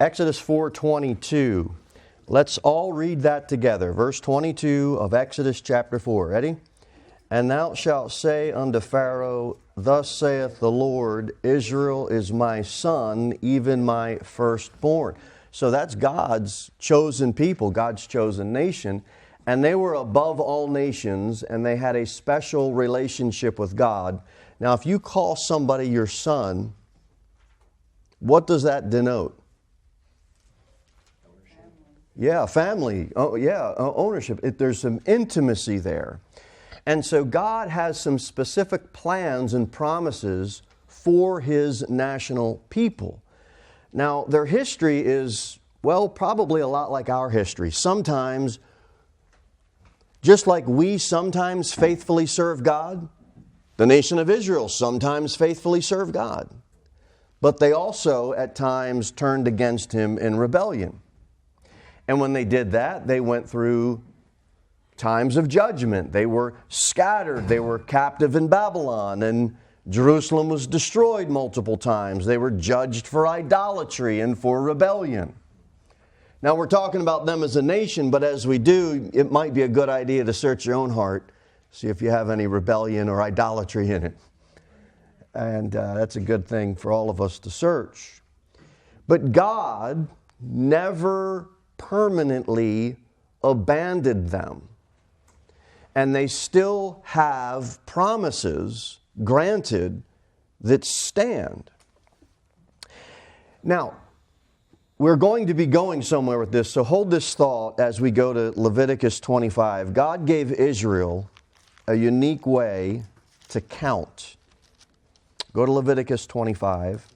Exodus 4:22. Let's all read that together. Verse 22 of Exodus chapter 4. Ready? And thou shalt say unto Pharaoh, Thus saith the Lord, Israel is my son, even my firstborn. So that's God's chosen people, God's chosen nation. And they were above all nations, and they had a special relationship with God. Now, if you call somebody your son, what does that denote? Yeah, family. Oh, yeah, ownership. There's some intimacy there. And so God has some specific plans and promises for His national people. Now, their history is, well, probably a lot like our history. Sometimes, just like we sometimes faithfully serve God, the nation of Israel sometimes faithfully served God. But they also, at times, turned against Him in rebellion. And when they did that, they went through times of judgment. They were scattered. They were captive in Babylon, and Jerusalem was destroyed multiple times. They were judged for idolatry and for rebellion. Now, we're talking about them as a nation, but as we do, it might be a good idea to search your own heart, see if you have any rebellion or idolatry in it. And that's a good thing for all of us to search. But God never permanently abandoned them. And they still have promises granted that stand. Now, we're going to be going somewhere with this, so hold this thought as we go to Leviticus 25. God gave Israel a unique way to count. Go to Leviticus 25.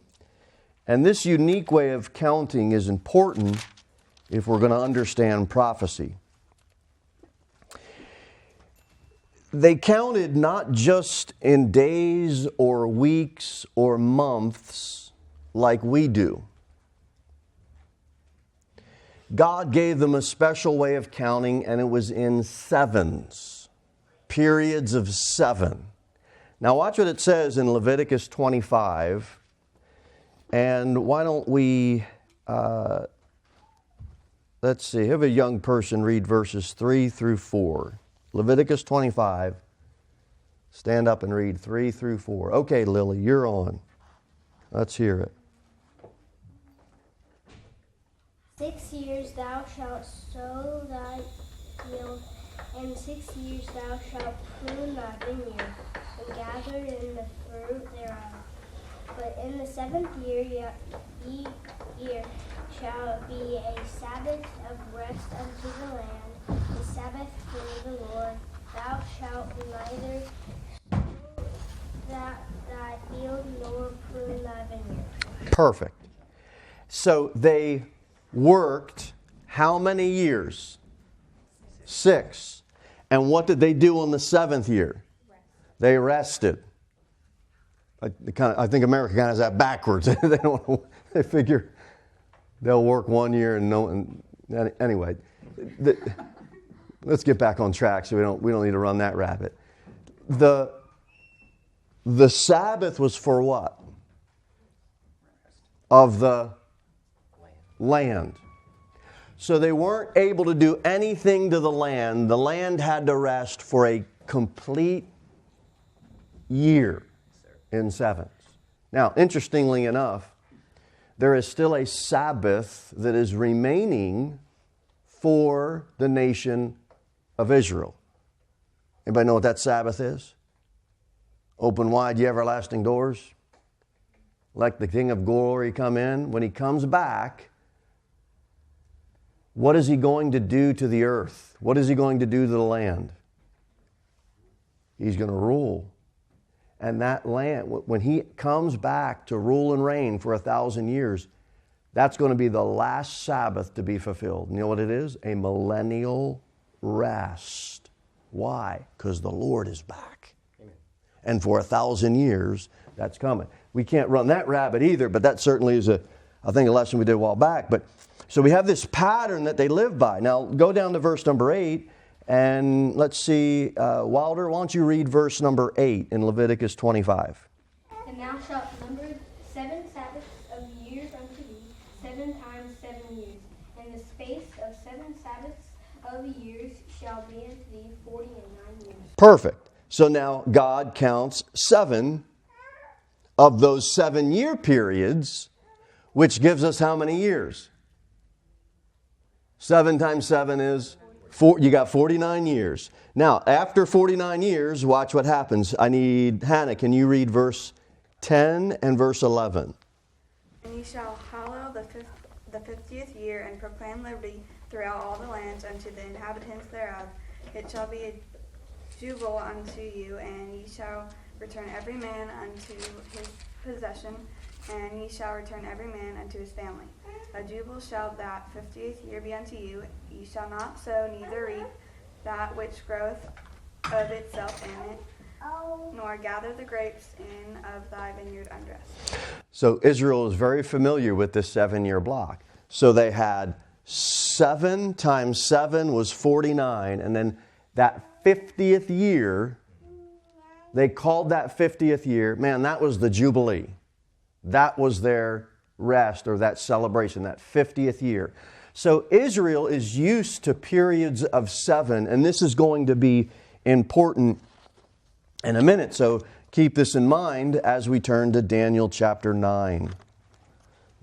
And this unique way of counting is important if we're going to understand prophecy. They counted not just in days or weeks or months like we do. God gave them a special way of counting, and it was in sevens, periods of 7. Now watch what it says in Leviticus 25, and why don't we, let's see, have a young person read verses 3 through 4. Leviticus 25, stand up and read 3 through 4. Okay, Lily, you're on. Let's hear it. 6 years thou shalt sow thy field, and 6 years thou shalt prune thy vineyard, and gather in the fruit thereof. But in the 7th year shall be a Sabbath of rest unto the land, a Sabbath for the Lord. Thou shalt neither sow thy field nor prune thy vineyard. Perfect. So they worked how many years? 6. And what did they do on the 7th year? They rested. I think America kind of has that backwards. They figure they'll work 1 year and anyway. Let's get back on track so we don't need to run that rabbit. The Sabbath was for what? Of the land. So they weren't able to do anything to the land. The land had to rest for a complete year in sevens. Now, interestingly enough, there is still a Sabbath that is remaining for the nation of Israel. Anybody know what that Sabbath is? Open wide ye everlasting doors. Let the King of glory come in. When He comes back, what is He going to do to the earth? What is He going to do to the land? He's going to rule. And that land, when He comes back to rule and reign for 1,000 years, that's going to be the last Sabbath to be fulfilled. You know what it is? A millennial rest. Why? Because the Lord is back. Amen. And for 1,000 years, that's coming. We can't run that rabbit either, but that certainly is a lesson we did a while back. But so we have this pattern that they live by. Now, go down to verse number 8, and let's see, Wilder, why don't you read verse number 8 in Leviticus 25. And thou shalt number 7 Sabbaths of years unto thee, 7 7 times 7 years. And the space of 7 Sabbaths of years shall be unto thee 40 and 9 years. Perfect. So now God counts 7 of those 7-year periods, which gives us how many years? 7 times 7 is 4. You got 49 years. Now, after 49 years, watch what happens. I need Hannah, can you read verse 10 and verse 11? And ye shall hallow the 50th year, and proclaim liberty throughout all the lands unto the inhabitants thereof. It shall be a jubile unto you, and ye shall return every man unto his possession, and ye shall return every man unto his family. A jubile shall that 50th year be unto you. Ye shall not sow, neither reap that which groweth of itself in it, nor gather the grapes in of thy vineyard undressed. So Israel is very familiar with this 7-year block. So they had 7 times 7 was 49, and then that 50th year, they called that 50th year, man, that was the Jubilee. That was their rest, or that celebration, that 50th year. So Israel is used to periods of 7, and this is going to be important in a minute. So keep this in mind as we turn to Daniel chapter 9.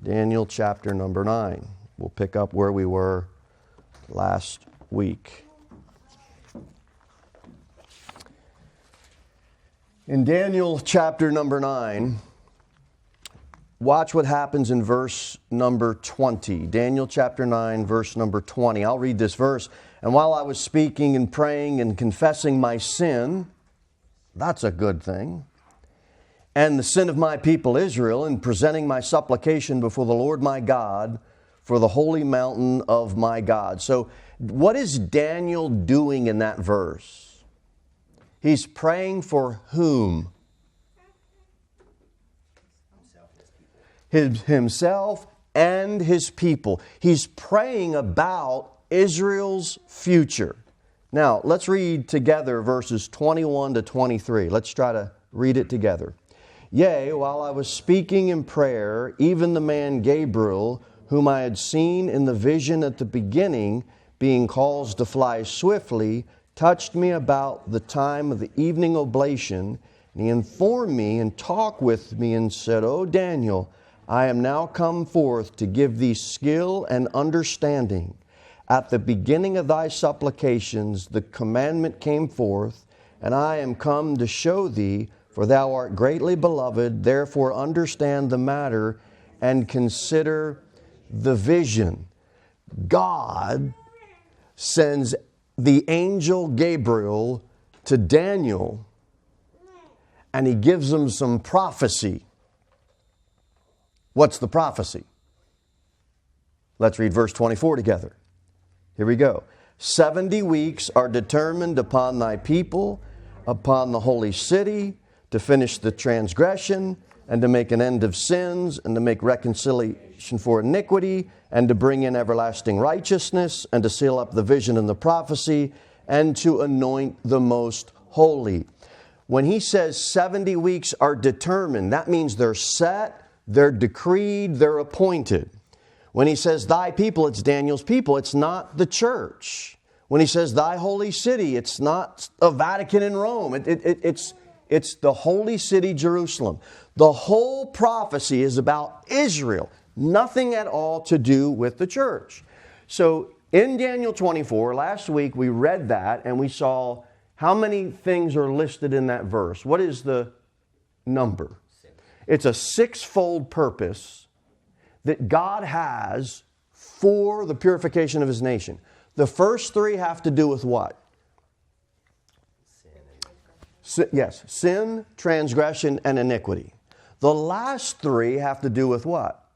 Daniel chapter number 9. We'll pick up where we were last week. In Daniel chapter number 9, watch what happens in verse number 20. Daniel chapter 9, verse number 20. I'll read this verse. And while I was speaking and praying and confessing my sin, that's a good thing, and the sin of my people Israel, and presenting my supplication before the Lord my God for the holy mountain of my God. So what is Daniel doing in that verse? He's praying for whom? Himself and his people. He's praying about Israel's future. Now, let's read together verses 21 to 23. Let's try to read it together. Yea, while I was speaking in prayer, even the man Gabriel, whom I had seen in the vision at the beginning, being caused to fly swiftly, touched me about the time of the evening oblation, and he informed me and talked with me and said, O Daniel, I am now come forth to give thee skill and understanding. At the beginning of thy supplications, the commandment came forth, and I am come to show thee, for thou art greatly beloved, therefore understand the matter and consider the vision. God sends the angel Gabriel to Daniel, and he gives him some prophecy. What's the prophecy? Let's read verse 24 together. Here we go. 70 weeks are determined upon thy people, upon the holy city, to finish the transgression, and to make an end of sins, and to make reconciliation for iniquity, and to bring in everlasting righteousness, and to seal up the vision and the prophecy, and to anoint the most holy. When he says 70 weeks are determined, that means they're set, they're decreed, they're appointed. When he says thy people, it's Daniel's people. It's not the church. When he says thy holy city, it's not a Vatican in Rome. It's the holy city, Jerusalem. The whole prophecy is about Israel. Nothing at all to do with the church. So in Daniel 24, last week we read that and we saw how many things are listed in that verse. What is the number? It's a 6-fold purpose that God has for the purification of His nation. The first 3 have to do with what? Sin, transgression, and iniquity. The last 3 have to do with what?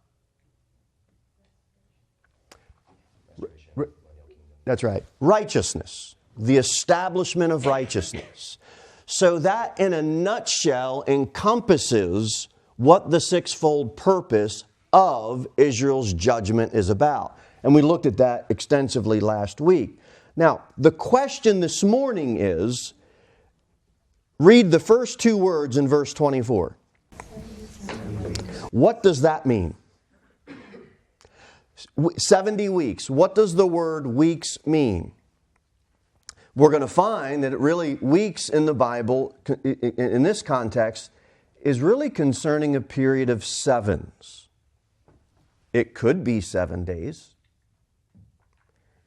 That's right. Righteousness. The establishment of righteousness. So that, in a nutshell, encompasses what the 6-fold purpose of Israel's judgment is about. And we looked at that extensively last week. Now, the question this morning is, read the first 2 words in verse 24. What does that mean? 70 weeks. What does the word weeks mean? We're going to find that it really, weeks in the Bible, in this context, is really concerning a period of sevens. It could be 7 days.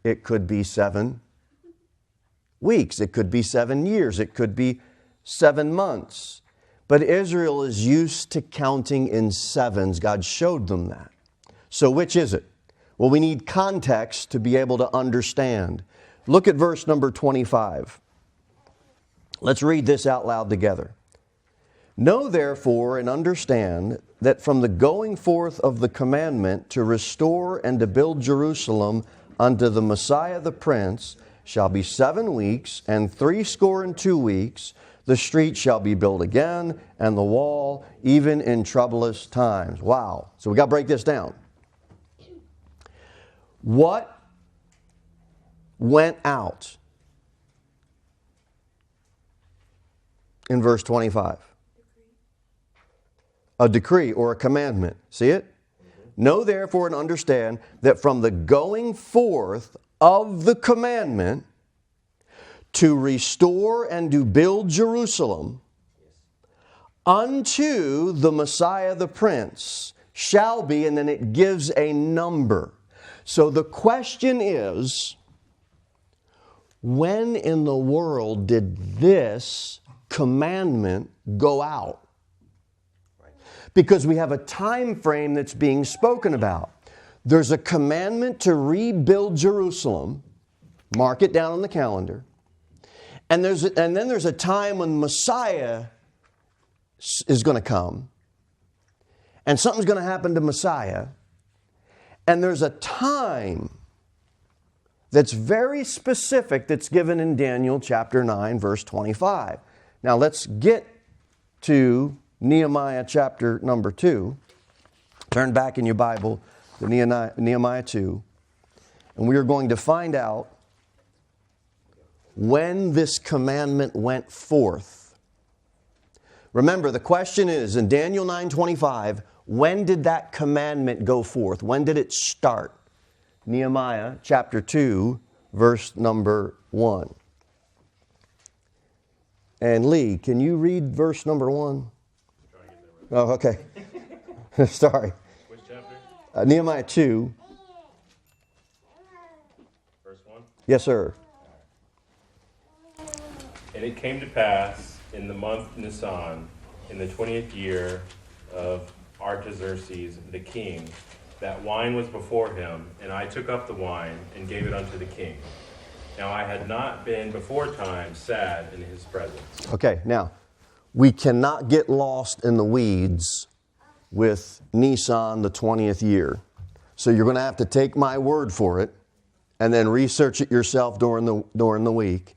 It could be 7 weeks. It could be 7 years. It could be 7 months. But Israel is used to counting in sevens. God showed them that. So which is it? Well, we need context to be able to understand. Look at verse number 25. Let's read this out loud together. Know therefore and understand that from the going forth of the commandment to restore and to build Jerusalem unto the Messiah the Prince shall be 7 weeks, and 62 weeks. The street shall be built again, and the wall, even in troublous times. Wow. So we got to break this down. What went out in verse 25? A decree or a commandment. See it? Know therefore and understand that from the going forth of the commandment to restore and to build Jerusalem unto the Messiah the Prince shall be, and then it gives a number. So the question is, when in the world did this commandment go out? Because we have a time frame that's being spoken about. There's a commandment to rebuild Jerusalem. Mark it down on the calendar. And then there's a time when Messiah is going to come. And something's going to happen to Messiah. And there's a time that's very specific that's given in Daniel chapter 9, verse 25. Now let's get to Nehemiah chapter number 2. Turn back in your Bible to Nehemiah 2. And we are going to find out when this commandment went forth. Remember, the question is, in Daniel 9:25, when did that commandment go forth? When did it start? Nehemiah chapter 2, verse number 1. And Lee, can you read verse number 1? Oh, okay. Sorry. Which chapter? Nehemiah 2. Verse 1? Yes, sir. And it came to pass in the month Nisan, in the 20th year of Artaxerxes the king, that wine was before him, and I took up the wine and gave it unto the king. Now I had not been before time sad in his presence. Okay, now, we cannot get lost in the weeds with Nisan, the 20th year. So you're going to have to take my word for it and then research it yourself during the week.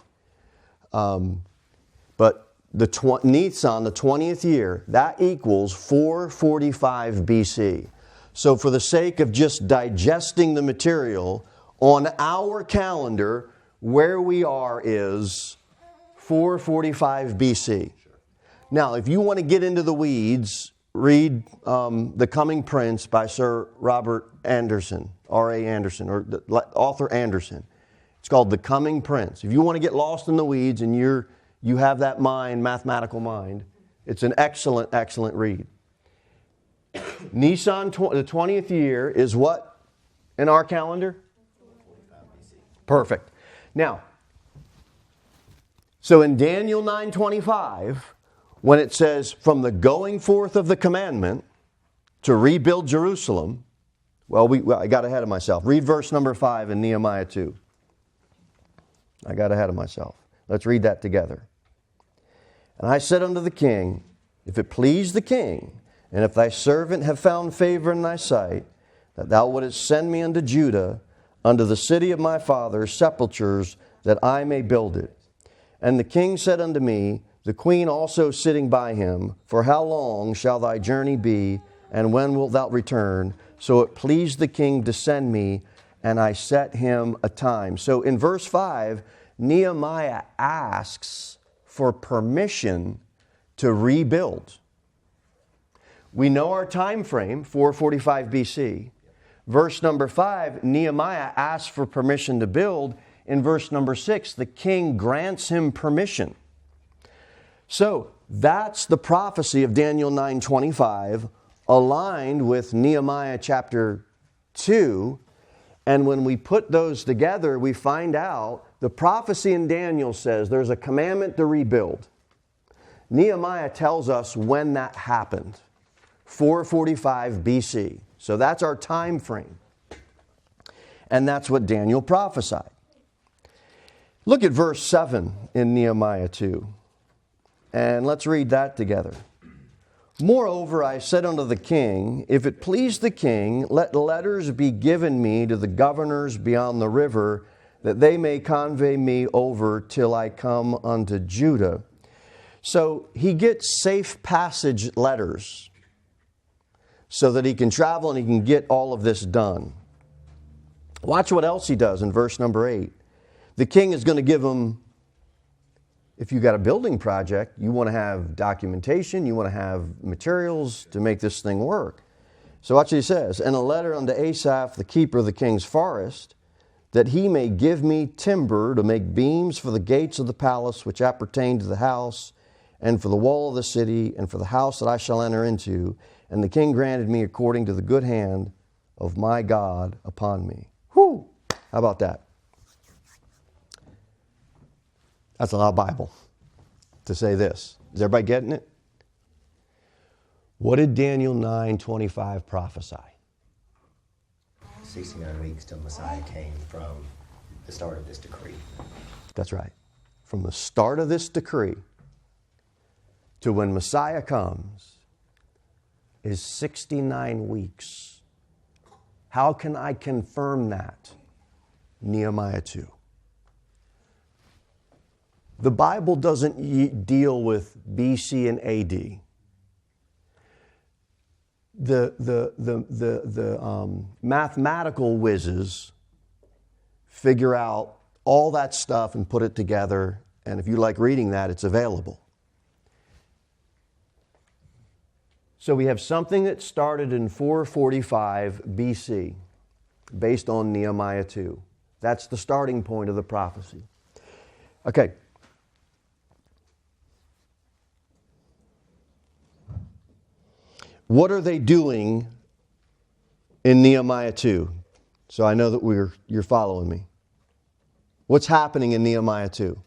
But Nisan, the 20th year, that equals 445 BC. So for the sake of just digesting the material, on our calendar, where we are is 445 BC. Now, if you want to get into the weeds, read The Coming Prince by Sir Robert Anderson, R.A. Anderson, or the author Anderson. It's called The Coming Prince. If you want to get lost in the weeds and you have that mind, mathematical mind, it's an excellent, excellent read. Nisan, the 20th year, is what in our calendar? Perfect. Now, so in Daniel 9:25, when it says, from the going forth of the commandment to rebuild Jerusalem, I got ahead of myself. Read verse number 5 in Nehemiah 2. I got ahead of myself. Let's read that together. And I said unto the king, if it please the king, and if thy servant have found favor in thy sight, that thou wouldest send me unto Judah, unto the city of my father's sepulchres, that I may build it. And the king said unto me, the queen also sitting by him, for how long shall thy journey be, and when wilt thou return? So it pleased the king to send me, and I set him a time. So in verse 5, Nehemiah asks for permission to rebuild. We know our time frame, 445 BC, Verse number 5, Nehemiah asks for permission to build. In verse number 6, the king grants him permission. So that's the prophecy of Daniel 9:25, aligned with Nehemiah chapter 2. And when we put those together, we find out the prophecy in Daniel says there's a commandment to rebuild. Nehemiah tells us when that happened, 445 BC. So that's our time frame. And that's what Daniel prophesied. Look at verse 7 in Nehemiah 2. And let's read that together. Moreover, I said unto the king, if it please the king, let letters be given me to the governors beyond the river, that they may convey me over till I come unto Judah. So he gets safe passage letters so that he can travel and he can get all of this done. Watch what else he does in verse number 8. The king is going to give him, if you got a building project, you want to have documentation, you want to have materials to make this thing work. So watch what he says. And a letter unto Asaph, the keeper of the king's forest, that he may give me timber to make beams for the gates of the palace which appertain to the house, and for the wall of the city, and for the house that I shall enter into. And the king granted me according to the good hand of my God upon me. Whew! How about that? That's a lot of Bible to say this. Is everybody getting it? What did Daniel 9:25 prophesy? 69 weeks till Messiah came from the start of this decree. That's right. From the start of this decree to when Messiah comes is 69 weeks. How can I confirm that? Nehemiah 2. The Bible doesn't deal with BC and AD. The mathematical whizzes figure out all that stuff and put it together. And if you like reading that, it's available. So we have something that started in 445 BC based on Nehemiah 2. That's the starting point of the prophecy. Okay. What are they doing in Nehemiah 2? So I know that you're following me. What's happening in Nehemiah 2?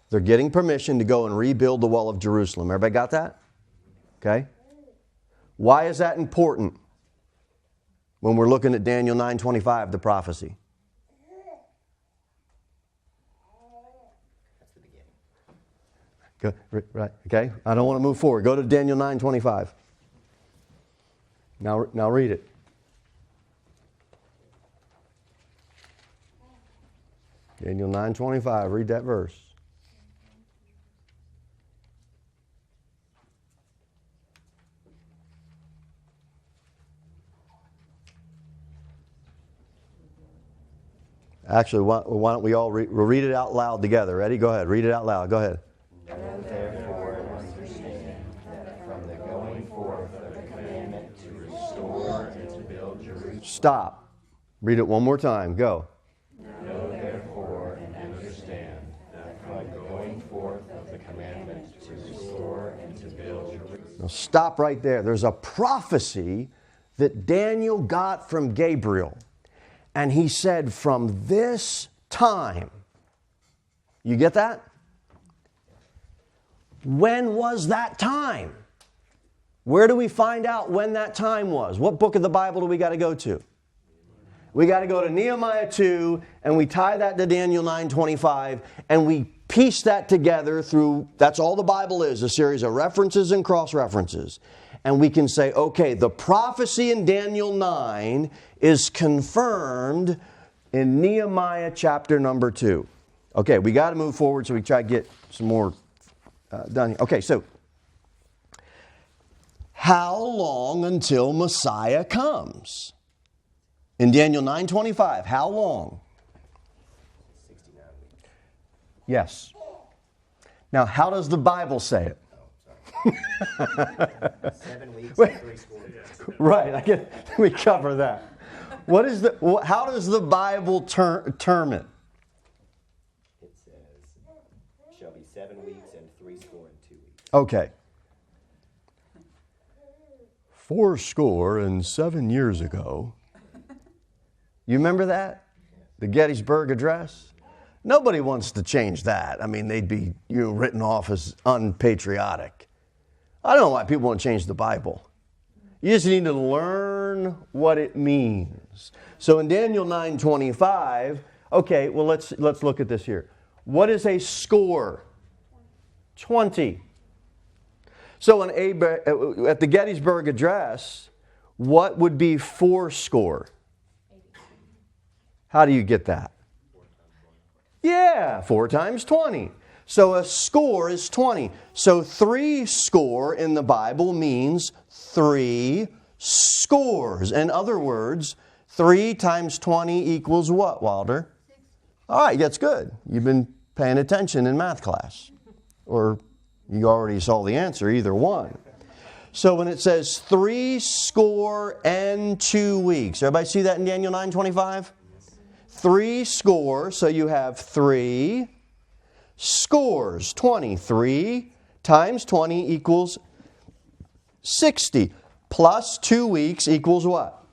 They're getting permission to go and rebuild the wall of Jerusalem. Everybody got that? Okay. Why is that important when we're looking at Daniel 9:25, the prophecy? Go, right, okay. I don't want to move forward. Go to Daniel 9:25. Now read it. Daniel 9:25. Read that verse. Actually, why don't we all we'll read it out loud together? Ready? Go ahead. Read it out loud. Go ahead. Know therefore and understand that from the going forth of the commandment to restore and to build Jerusalem. Stop. Read it one more time. Go. Know therefore and understand that from the going forth of the commandment to restore and to build Jerusalem. Now stop right there. There's a prophecy that Daniel got from Gabriel. And he said, from this time, you get that? When was that time? Where do we find out when that time was? What book of the Bible do we got to go to? We got to go to Nehemiah 2, and we tie that to Daniel 9:25, and we piece that together through, that's all the Bible is, a series of references and cross-references. And we can say, okay, the prophecy in Daniel 9 is confirmed in Nehemiah chapter number 2. Okay, we got to move forward so we try to get some more done here. Okay, so how long until Messiah comes? In Daniel 9:25, how long? 69 weeks. Yes. Now, how does the Bible say it? 7 weeks Wait. and 3 score. Right, we cover that. How does the Bible term it? It says, shall be 7 weeks and 3 score and 2 weeks. Okay. 7 years ago. You remember that? The Gettysburg Address? Nobody wants to change that. I mean, they'd be written off as unpatriotic. I don't know why people want to change the Bible. You just need to learn what it means. So in Daniel 9:25, okay, well let's look at this here. What is a score? 20. So at the Gettysburg Address, what would be 4 score? How do you get that? Yeah, 4 times 20. So a score is 20. So 3 score in the Bible means 3 scores. In other words, 3 times 20 equals what, Wilder? All right, that's good. You've been paying attention in math class. Or you already saw the answer, either one. So when it says 3 score and 2 weeks, everybody see that in Daniel 9:25? 3 score, so you have 3 scores, 20. 3 times 20 equals 60. Plus 2 weeks equals what?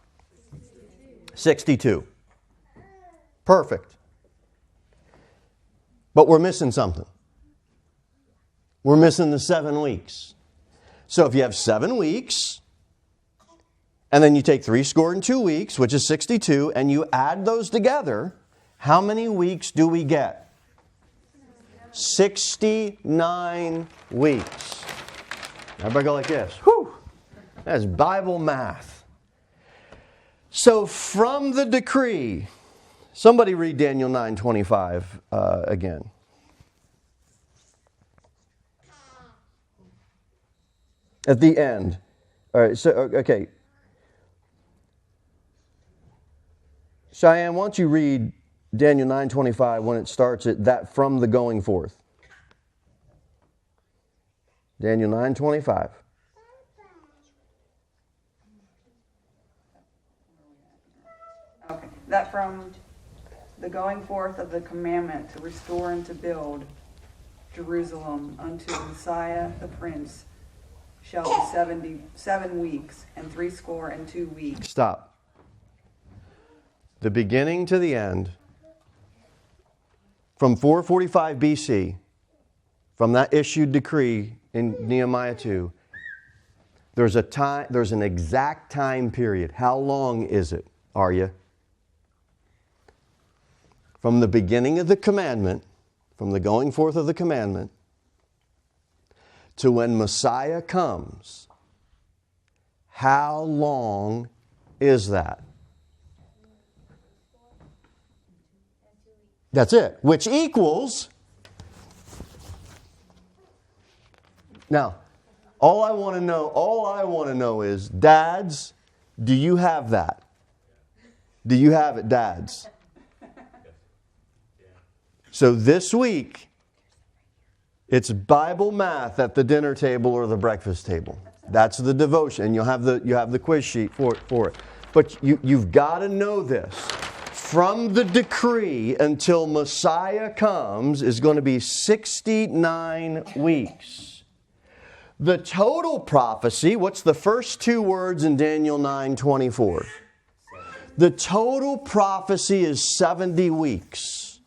62. Perfect. But we're missing something. We're missing the 7 weeks. So if you have 7 weeks, and then you take 3 score and 2 weeks, which is 62, and you add those together, how many weeks do we get? 69 weeks. Everybody go like this. Whew! That's Bible math. So from the decree, somebody read Daniel 9:25 again. At the end. All right, so, okay. Cheyenne, why don't you read Daniel 9:25 when it starts at that from the going forth. Daniel 9:25. Okay, that from the going forth of the commandment to restore and to build Jerusalem unto Messiah the Prince shall be 7 weeks and 62 weeks. Stop. The beginning to the end, from 445 BC, from that issued decree in Nehemiah 2, there's an exact time period. How long is it, Arya? From the beginning of the commandment, from the going forth of the commandment, to when Messiah comes, how long is that? That's it. Which equals... Now, all I want to know is, dads, do you have that? Do you have it, dads? So this week, it's Bible math at the dinner table or the breakfast table. That's the devotion. And you have the quiz sheet for it. But you've got to know this. From the decree until Messiah comes is going to be 69 weeks. The total prophecy, what's the first 2 words in Daniel 9:24? The total prophecy is 70 weeks.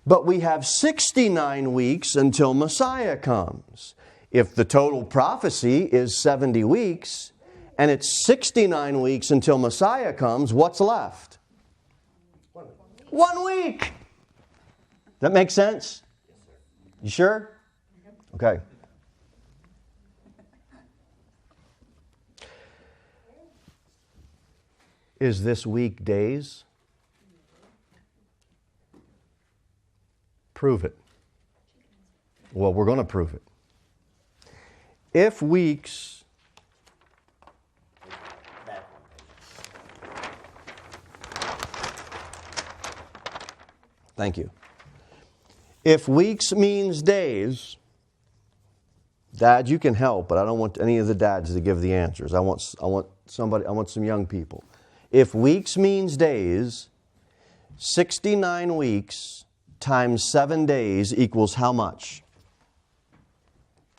But we have 69 weeks until Messiah comes. If the total prophecy is 70 weeks, and it's 69 weeks until Messiah comes, what's left? 1 week. That make sense? You sure? Okay. Is this week days? Prove it. Well, we're going to prove it. If weeks... Thank you. If weeks means days, Dad, you can help, but I don't want any of the dads to give the answers. I want some young people. If weeks means days, 69 weeks times 7 days equals how much?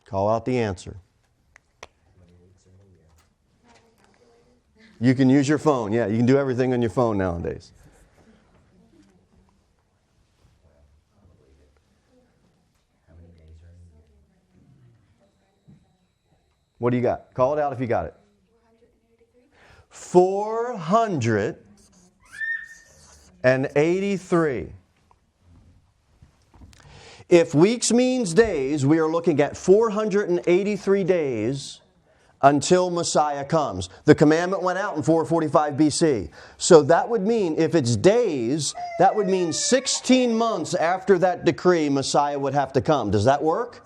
Call out the answer. You can use your phone. Yeah, you can do everything on your phone nowadays. What do you got? Call it out if you got it. 483. If weeks means days, we are looking at 483 days until Messiah comes. The commandment went out in 445 BC. So that would mean, if it's days, that would mean 16 months after that decree, Messiah would have to come. Does that work?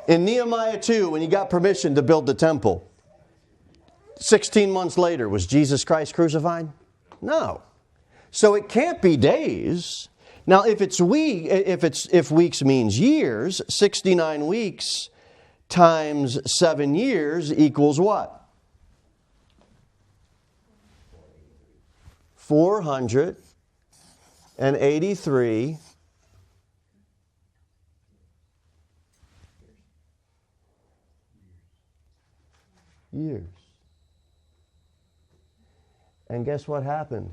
In Nehemiah 2, when he got permission to build the temple, 16 months later, was Jesus Christ crucified? No. So it can't be days. Now, if weeks means years, 69 weeks times 7 years equals what? 483 years. And guess what happened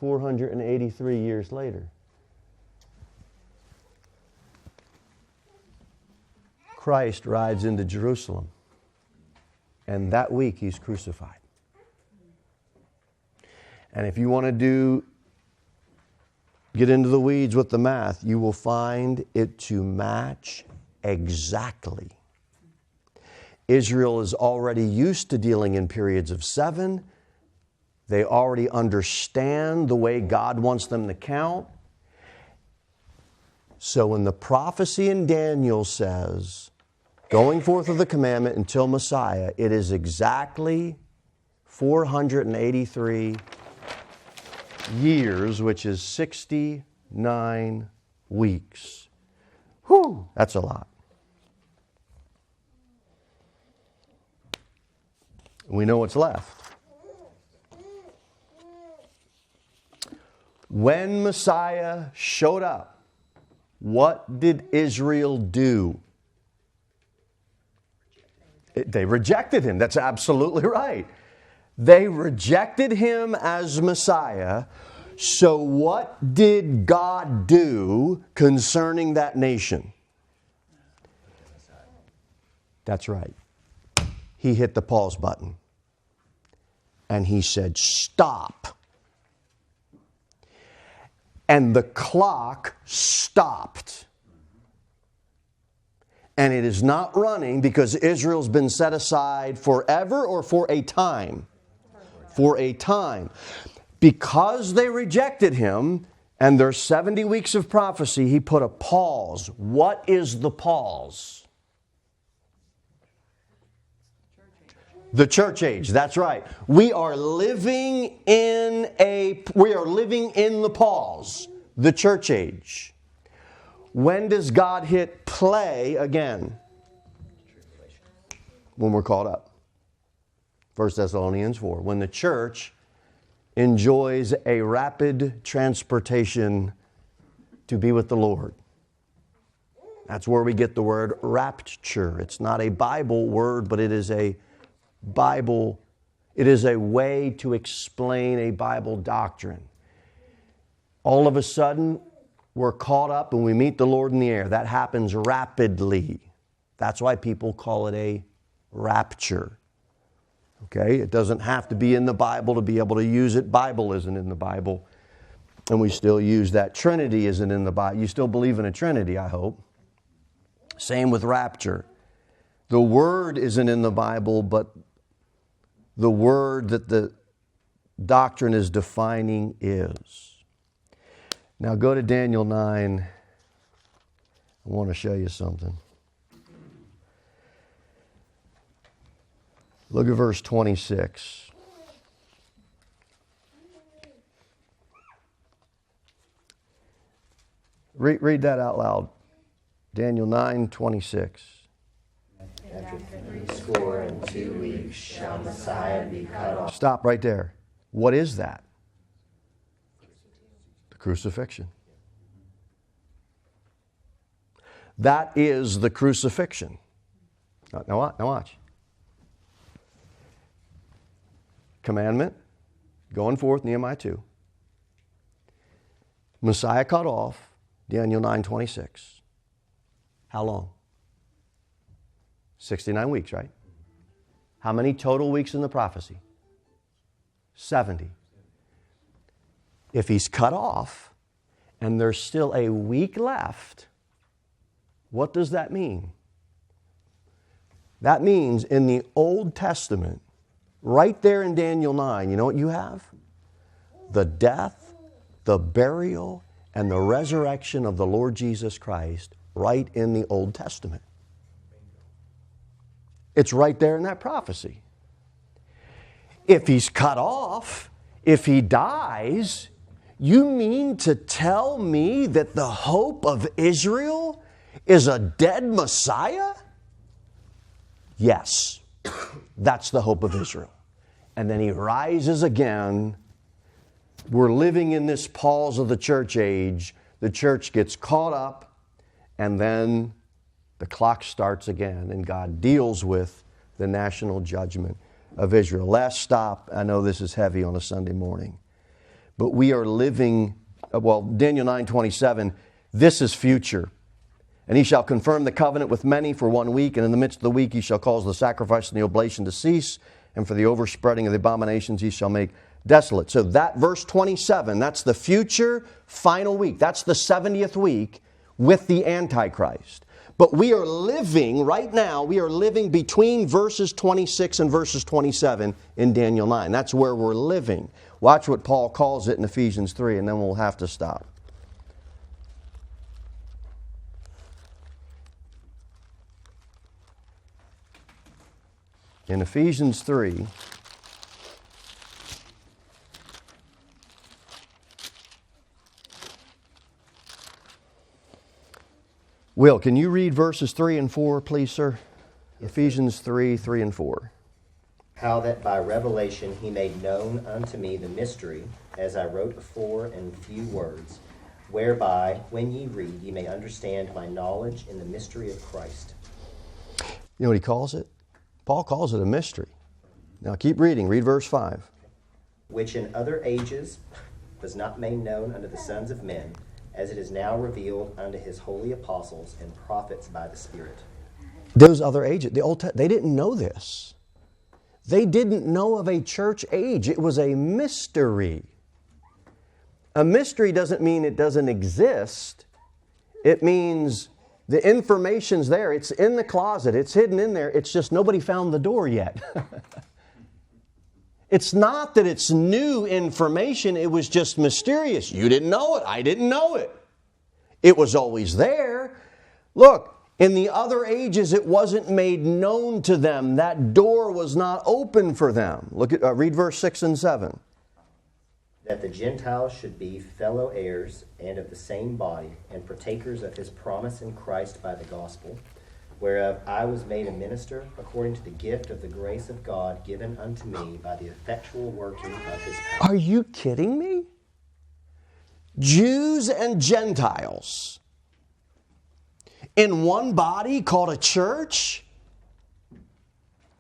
483 years later? Christ rides into Jerusalem, and that week he's crucified. And if you want to get into the weeds with the math, you will find it to match exactly. Israel is already used to dealing in periods of 7. They already understand the way God wants them to count. So when the prophecy in Daniel says, going forth of the commandment until Messiah, it is exactly 483 years, which is 69 weeks. Whew, that's a lot. We know what's left. When Messiah showed up, what did Israel do? They rejected him. That's absolutely right. They rejected him as Messiah. So what did God do concerning that nation? That's right. He hit the pause button. And he said, stop. And the clock stopped. And it is not running because Israel's been set aside forever or for a time? For a time. Because they rejected him and there's 70 weeks of prophecy, he put a pause. What is the pause? The church age, that's right. We are living in the pause, the church age. When does God hit play again? When we're caught up. 1 Thessalonians 4. When the church enjoys a rapid transportation to be with the Lord. That's where we get the word rapture. It's not a Bible word, but it is a Bible. It is a way to explain a Bible doctrine. All of a sudden, we're caught up and we meet the Lord in the air. That happens rapidly. That's why people call it a rapture. Okay? It doesn't have to be in the Bible to be able to use it. Bible isn't in the Bible. And we still use that. Trinity isn't in the Bible. You still believe in a Trinity, I hope. Same with rapture. The word isn't in the Bible, but the word that the doctrine is defining is. Now go to Daniel 9. I want to show you something. Look at verse 26. Read that out loud. Daniel 9:26. After 62 weeks shall Messiah be cut off. Stop right there. What is that? The crucifixion. That is the crucifixion. Now watch. Commandment, going forth, Nehemiah 2. Messiah cut off, Daniel 9:26. How long? 69 weeks, right? How many total weeks in the prophecy? 70. If he's cut off and there's still a week left, what does that mean? That means in the Old Testament, right there in Daniel 9, you know what you have? The death, the burial, and the resurrection of the Lord Jesus Christ right in the Old Testament. It's right there in that prophecy. If he's cut off, if he dies, you mean to tell me that the hope of Israel is a dead Messiah? Yes, that's the hope of Israel. And then he rises again. We're living in this pause of the church age. The church gets caught up, and then the clock starts again, and God deals with the national judgment of Israel. Last stop, I know this is heavy on a Sunday morning, but we are living, Daniel 9:27, this is future. And he shall confirm the covenant with many for 1 week, and in the midst of the week he shall cause the sacrifice and the oblation to cease, and for the overspreading of the abominations he shall make desolate. So that verse 27, that's the future final week. That's the 70th week with the Antichrist. But we are living, right now, we are living between verses 26 and verses 27 in Daniel 9. That's where we're living. Watch what Paul calls it in Ephesians 3, and then we'll have to stop. In Ephesians 3, Will, can you read verses 3 and 4, please, sir? Yes, Ephesians 3, 3 and 4. How that by revelation he made known unto me the mystery, as I wrote afore in few words, whereby, when ye read, ye may understand my knowledge in the mystery of Christ. You know what he calls it? Paul calls it a mystery. Now keep reading. Read verse 5. Which in other ages was not made known unto the sons of men, as it is now revealed unto his holy apostles and prophets by the Spirit. Those other ages, they didn't know this. They didn't know of a church age. It was a mystery. A mystery doesn't mean it doesn't exist. It means the information's there. It's in the closet. It's hidden in there. It's just nobody found the door yet. It's not that it's new information. It was just mysterious. You didn't know it. I didn't know it. It was always there. Look, in the other ages, it wasn't made known to them. That door was not open for them. Look at read verse 6 and 7. That the Gentiles should be fellow heirs and of the same body, and partakers of his promise in Christ by the gospel, whereof I was made a minister according to the gift of the grace of God given unto me by the effectual working of his power. Are you kidding me? Jews and Gentiles in one body called a church?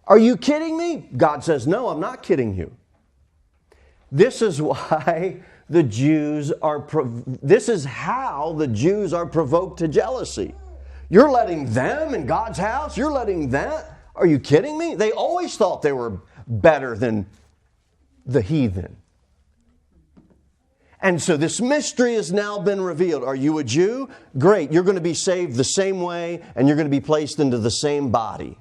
Are you kidding me? God says, no, I'm not kidding you. This is why the Jews are, this is how the Jews are provoked to jealousy. You're letting them in God's house? You're letting that? Are you kidding me? They always thought they were better than the heathen. And so this mystery has now been revealed. Are you a Jew? Great. You're going to be saved the same way, and you're going to be placed into the same body.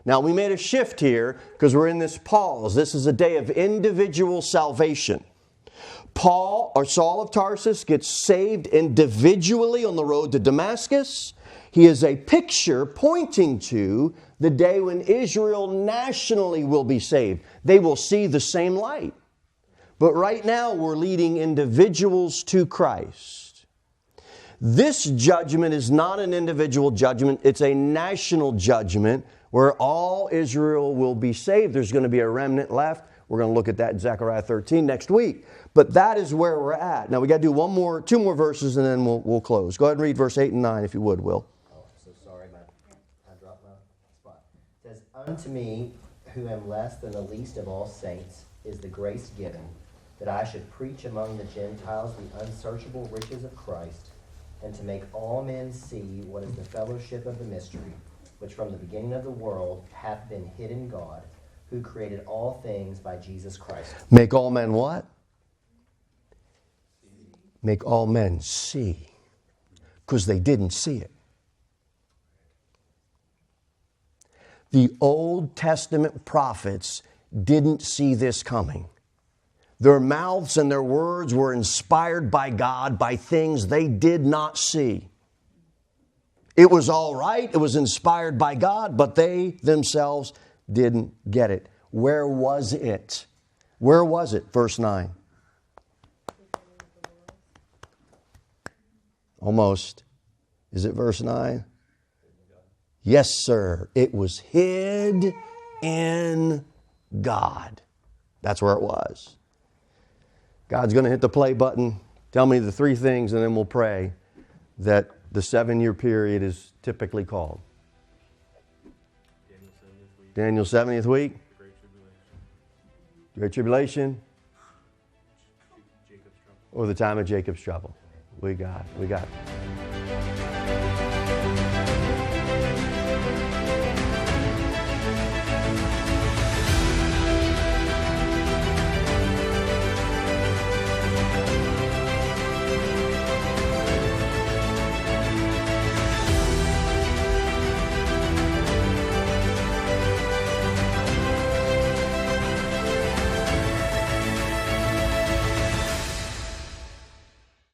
Now, we made a shift here because we're in this pause. This is a day of individual salvation. Saul of Tarsus gets saved individually on the road to Damascus. He is a picture pointing to the day when Israel nationally will be saved. They will see the same light. But right now we're leading individuals to Christ. This judgment is not an individual judgment. It's a national judgment where all Israel will be saved. There's going to be a remnant left. We're going to look at that in Zechariah 13 next week. But that is where we're at. Now we got to do two more verses, and then we'll close. Go ahead and read verse 8 and 9 if you would, Will. Oh, so sorry, I dropped my spot. It says, "Unto me, who am less than the least of all saints, is the grace given, that I should preach among the Gentiles the unsearchable riches of Christ, and to make all men see what is the fellowship of the mystery, which from the beginning of the world hath been hid in God, who created all things by Jesus Christ." Make all men what? Make all men see. Because they didn't see it. The Old Testament prophets didn't see this coming. Their mouths and their words were inspired by God by things they did not see. It was all right. It was inspired by God, but they themselves didn't get it. Where was it? Where was it? Verse 9. Almost. Is it verse 9? Yes, sir. It was hid in God. That's where it was. God's going to hit the play button. Tell me the three things, and then we'll pray that the 7-year period is typically called. Daniel's 70th week. Great Tribulation. Or the time of Jacob's trouble. We got it.